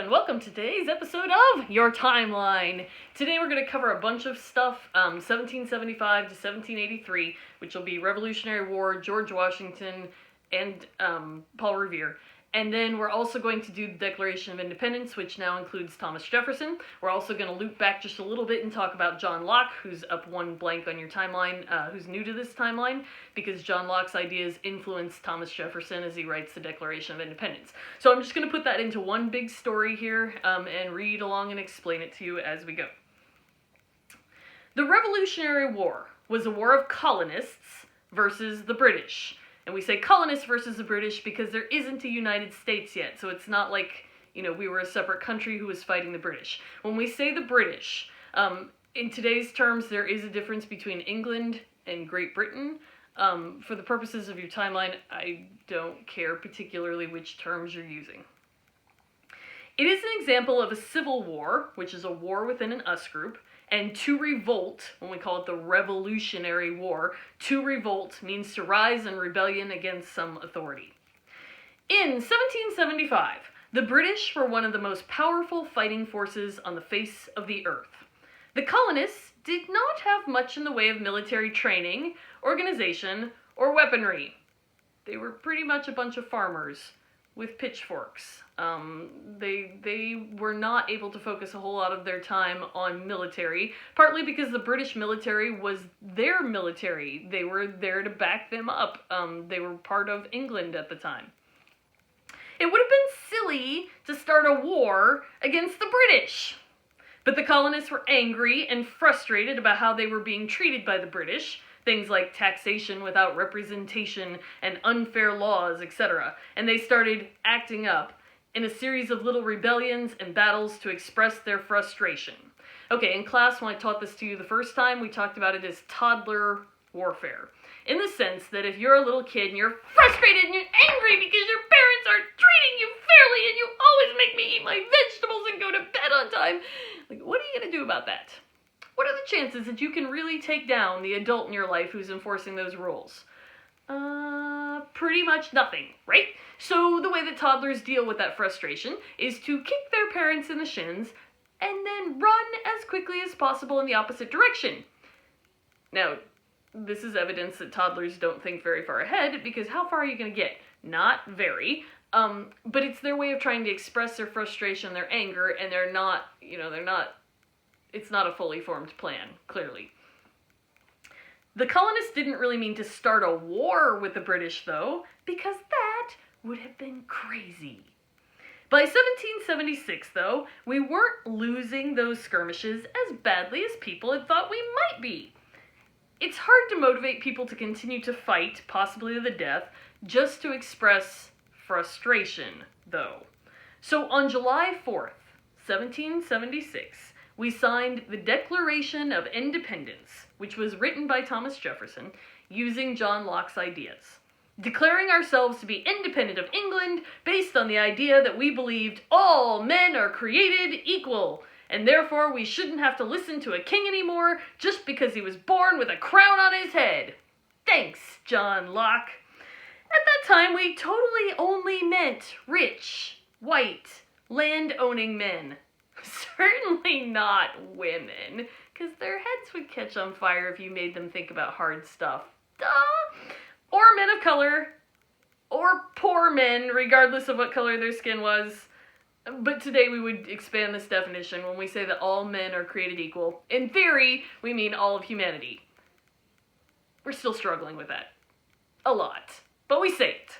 and welcome to today's episode of Your Timeline. Today we're going to cover a bunch of stuff, 1775 to 1783, which will be Revolutionary War, George Washington, and Paul Revere. And then we're also going to do the Declaration of Independence, which now includes Thomas Jefferson. We're also going to loop back just a little bit and talk about John Locke, who's up one blank on your timeline, who's new to this timeline, because John Locke's ideas influenced Thomas Jefferson as he writes the Declaration of Independence. So I'm just going to put that into one big story here, and read along and explain it to you as we go. The Revolutionary War was a war of colonists versus the British. And we say colonists versus the British because there isn't a United States yet. So it's not like, we were a separate country who was fighting the British. When we say the British, in today's terms, there is a difference between England and Great Britain. For the purposes of your timeline, I don't care particularly which terms you're using. It is an example of a civil war, which is a war within an us group, and to revolt, when we call it the Revolutionary War, to revolt means to rise in rebellion against some authority. In 1775, the British were one of the most powerful fighting forces on the face of the earth. The colonists did not have much in the way of military training, organization, or weaponry. They were pretty much a bunch of farmers with pitchforks. They were not able to focus a whole lot of their time on military, partly because the British military was their military. They were there to back them up. They were part of England at the time. It would have been silly to start a war against the British. But the colonists were angry and frustrated about how they were being treated by the British. Things like taxation without representation and unfair laws, etc. And they started acting up in a series of little rebellions and battles to express their frustration. Okay, in class when I taught this to you the first time, we talked about it as toddler warfare. In the sense that if you're a little kid and you're frustrated and you're angry because your parents aren't treating you fairly and you always make me eat my vegetables and go to bed on time, what are you going to do about that? What are the chances that you can really take down the adult in your life who's enforcing those rules? Pretty much nothing, right? So the way that toddlers deal with that frustration is to kick their parents in the shins and then run as quickly as possible in the opposite direction. Now, this is evidence that toddlers don't think very far ahead, because how far are you going to get? Not very. But it's their way of trying to express their frustration, their anger, and it's not a fully formed plan, clearly. The colonists didn't really mean to start a war with the British, though, because that would have been crazy. By 1776, though, we weren't losing those skirmishes as badly as people had thought we might be. It's hard to motivate people to continue to fight, possibly to the death, just to express frustration, though. So on July 4th, 1776, we signed the Declaration of Independence, which was written by Thomas Jefferson, using John Locke's ideas, declaring ourselves to be independent of England based on the idea that we believed all men are created equal, and therefore we shouldn't have to listen to a king anymore just because he was born with a crown on his head. Thanks, John Locke. At that time, we totally only meant rich, white, land-owning men. Certainly not women, because their heads would catch on fire if you made them think about hard stuff. Duh! Or men of color, or poor men, regardless of what color their skin was. But today we would expand this definition when we say that all men are created equal. In theory, we mean all of humanity. We're still struggling with that. A lot. But we say it.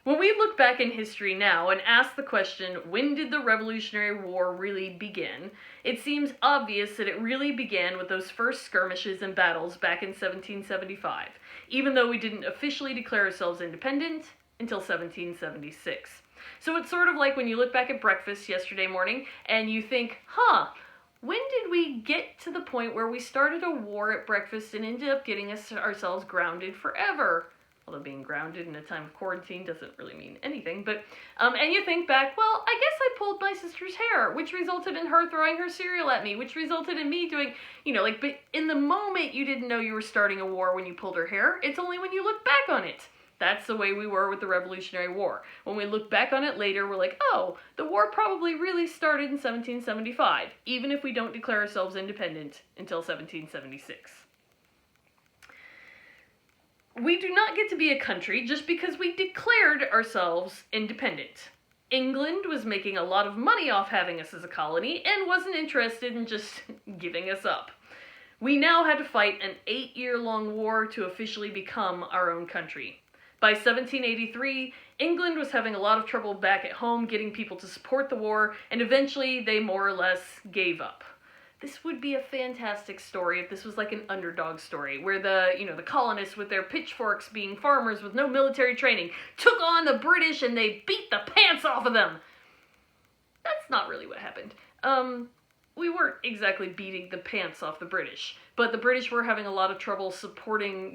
When we look back in history now and ask the question, when did the Revolutionary War really begin? It seems obvious that it really began with those first skirmishes and battles back in 1775, even though we didn't officially declare ourselves independent until 1776. So it's sort of like when you look back at breakfast yesterday morning and you think, when did we get to the point where we started a war at breakfast and ended up getting ourselves grounded forever? Although being grounded in a time of quarantine doesn't really mean anything, but, and you think back, well, I guess I pulled my sister's hair, which resulted in her throwing her cereal at me, which resulted in me doing, but in the moment you didn't know you were starting a war when you pulled her hair. It's only when you look back on it That's the way we were with the Revolutionary War. When we look back on it later, we're like, oh, the war probably really started in 1775, even if we don't declare ourselves independent until 1776. We do not get to be a country just because we declared ourselves independent. England was making a lot of money off having us as a colony and wasn't interested in just giving us up. We now had to fight an 8-year-long war to officially become our own country. By 1783, England was having a lot of trouble back at home getting people to support the war, and eventually they more or less gave up. This would be a fantastic story if this was like an underdog story, where the colonists with their pitchforks being farmers with no military training took on the British and they beat the pants off of them. That's not really what happened. We weren't exactly beating the pants off the British, but the British were having a lot of trouble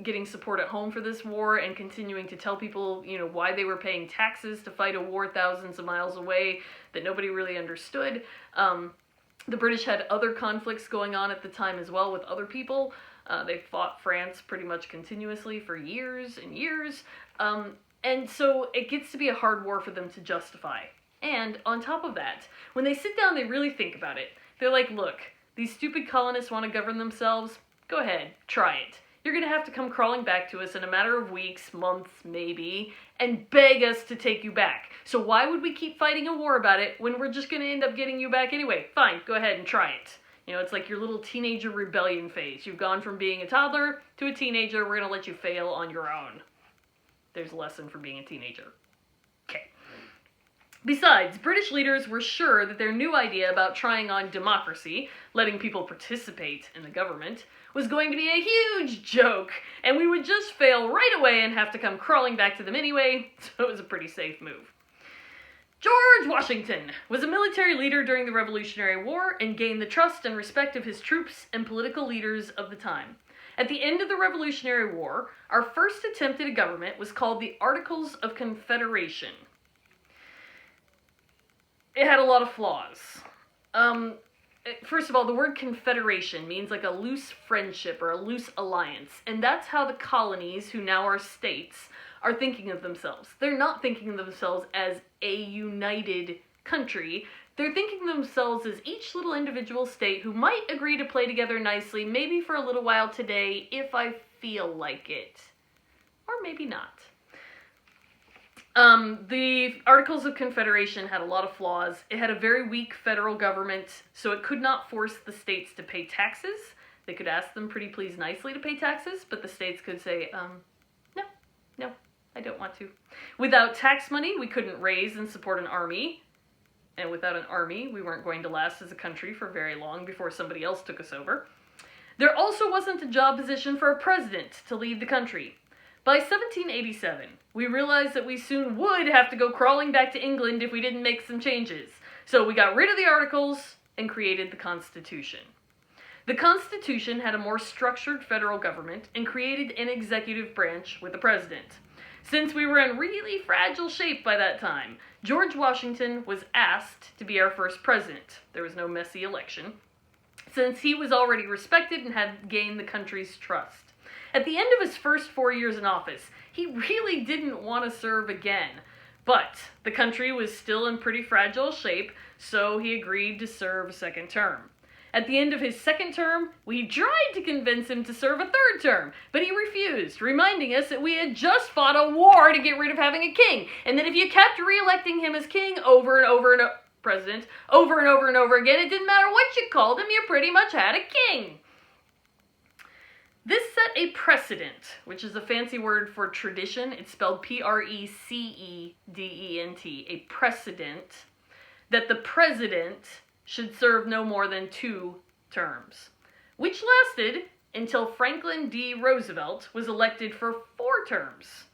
getting support at home for this war and continuing to tell people, why they were paying taxes to fight a war thousands of miles away that nobody really understood. The British had other conflicts going on at the time as well with other people. They fought France pretty much continuously for years and years. And so it gets to be a hard war for them to justify. And on top of that, when they sit down, they really think about it. They're like, look, these stupid colonists want to govern themselves. Go ahead, try it. You're going to have to come crawling back to us in a matter of weeks, months, maybe, and beg us to take you back. So why would we keep fighting a war about it when we're just going to end up getting you back anyway? Fine, go ahead and try it. It's like your little teenager rebellion phase. You've gone from being a toddler to a teenager. We're going to let you fail on your own. There's a lesson for being a teenager. Okay. Besides, British leaders were sure that their new idea about trying on democracy, letting people participate in the government, was going to be a huge joke, and we would just fail right away and have to come crawling back to them anyway, so it was a pretty safe move. George Washington was a military leader during the Revolutionary War and gained the trust and respect of his troops and political leaders of the time. At the end of the Revolutionary War, our first attempt at a government was called the Articles of Confederation. It had a lot of flaws. First of all, the word confederation means like a loose friendship or a loose alliance, and that's how the colonies, who now are states, are thinking of themselves. They're not thinking of themselves as a united country. They're thinking of themselves as each little individual state who might agree to play together nicely, maybe for a little while today, if I feel like it. Or maybe not. The Articles of Confederation had a lot of flaws. It had a very weak federal government, so it could not force the states to pay taxes. They could ask them pretty please nicely to pay taxes, but the states could say, no, I don't want to. Without tax money, we couldn't raise and support an army. And without an army, we weren't going to last as a country for very long before somebody else took us over. There also wasn't a job position for a president to lead the country. By 1787, we realized that we soon would have to go crawling back to England if we didn't make some changes. So we got rid of the Articles and created the Constitution. The Constitution had a more structured federal government and created an executive branch with a president. Since we were in really fragile shape by that time, George Washington was asked to be our first president. There was no messy election, since he was already respected and had gained the country's trust. At the end of his first 4 years in office, he really didn't want to serve again. But the country was still in pretty fragile shape, so he agreed to serve a second term. At the end of his second term, we tried to convince him to serve a third term, but he refused, reminding us that we had just fought a war to get rid of having a king, and that if you kept re-electing him as king president, over and over again, it didn't matter what you called him, you pretty much had a king. This set a precedent, which is a fancy word for tradition. It's spelled Precedent, a precedent, that the president should serve no more than 2 terms, which lasted until Franklin D. Roosevelt was elected for 4 terms,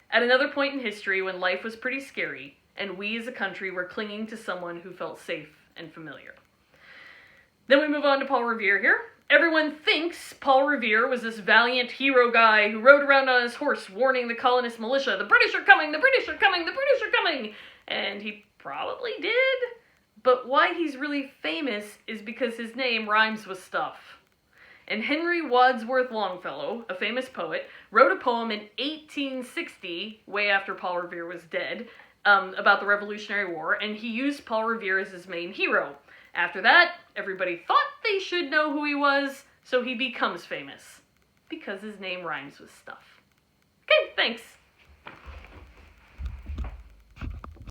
at another point in history when life was pretty scary, and we as a country were clinging to someone who felt safe and familiar. Then we move on to Paul Revere here. Everyone thinks Paul Revere was this valiant hero guy who rode around on his horse warning the colonist militia, the British are coming, the British are coming, the British are coming! And he probably did, but why he's really famous is because his name rhymes with stuff. And Henry Wadsworth Longfellow, a famous poet, wrote a poem in 1860, way after Paul Revere was dead, about the Revolutionary War, and he used Paul Revere as his main hero. After that, everybody thought they should know who he was, so he becomes famous. Because his name rhymes with stuff. Okay, thanks.